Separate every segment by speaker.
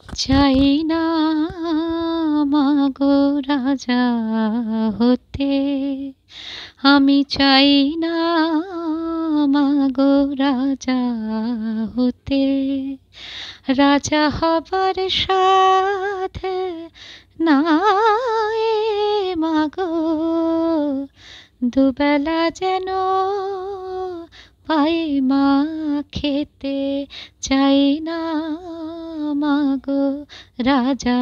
Speaker 1: চাই না মাগো রাজা হতে, আমি চাই না মাগো রাজা হতে। রাজা হবার সাধ নাই মাগো, দুবেলা যেন পাই মা খেতে। চাই না মাগো রাজা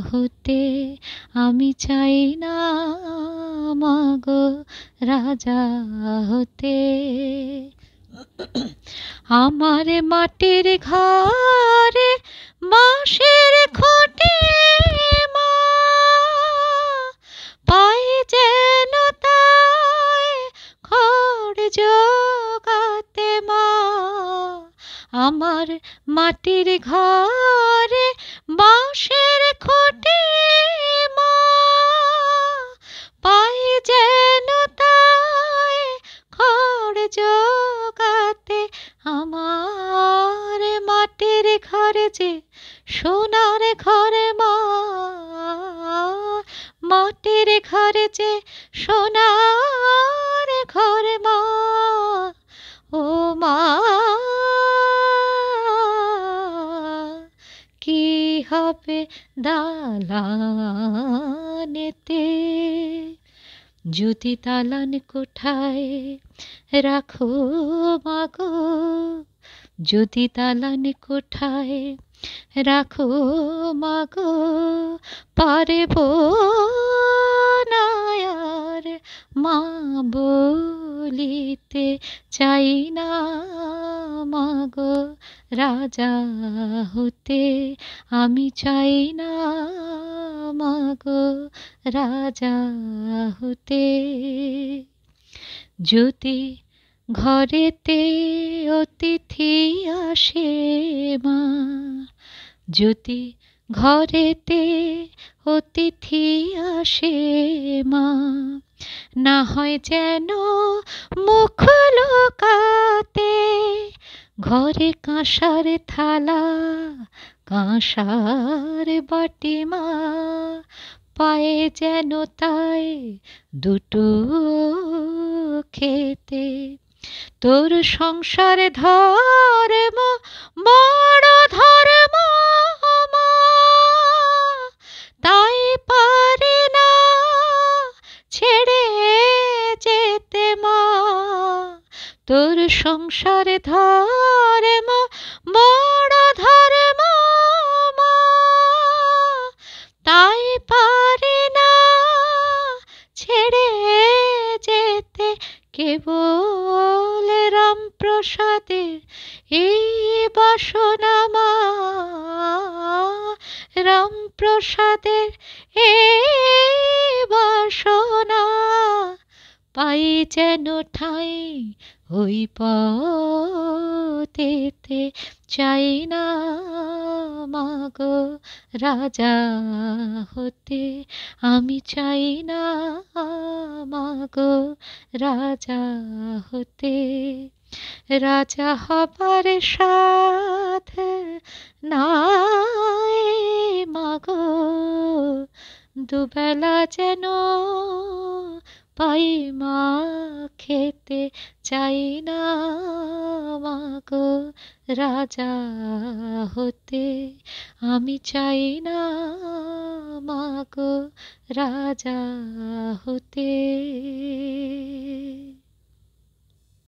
Speaker 1: হতে, আমি চাই না মাগো রাজা হতে। আমার মাটির ঘরে বাঁশের খুঁটি মা, পাই যেন তাই খড় জোগাতে মা। আমার মাটির ঘরে বাঁশের খুঁটি মা, পাই যেন তাই খড় জোগাতে। আমার মাটির ঘরে যে সোনার ঘরে মা, মাটির ঘরে যে সোনার ঘরে মা, ও মা কি হবে দালানেতে। যদি দালান কোঠায় রাখো মাগো, যদি দালান কোঠায় রাখো মাগো, পারব না আর মা বলিতে। চাই না মাগো রাজা হতে, আমি চাই না মাগো রাজা হতে। যদি ঘরেতে অতিথি আসে মা, যদি ঘরেতে অতিথি আসে মা, না হয় যেন মুখ লুকাতে। ঘরে কাঁসার থালা কাঁসার বাটি মা, পায়ে যেন তাই দুটো খেতে। তোর সংসার ধর্ম বড় ধর্ম মা, তাই পারে না ছেড়ে যেতে মা। তোর সংসার ধর্ম বড় ধর্ম মা, তাই পারে না ছেড়ে যেতে। কেবল রামপ্রসাদের এই বাসনা মা, রামপ্রসাদের এই বাসনা, পাই যেন ঠাঁই ওই পথেতে। চাই না মাগো রাজা হতে, আমি চাই না মাগো রাজা হতে। রাজা হবার সাধ নাই মাগো, দুবেলা যেন পাই মা খেতে। চাই না মাগো রাজা হতে, আমি চাই না মাগো রাজা হতে।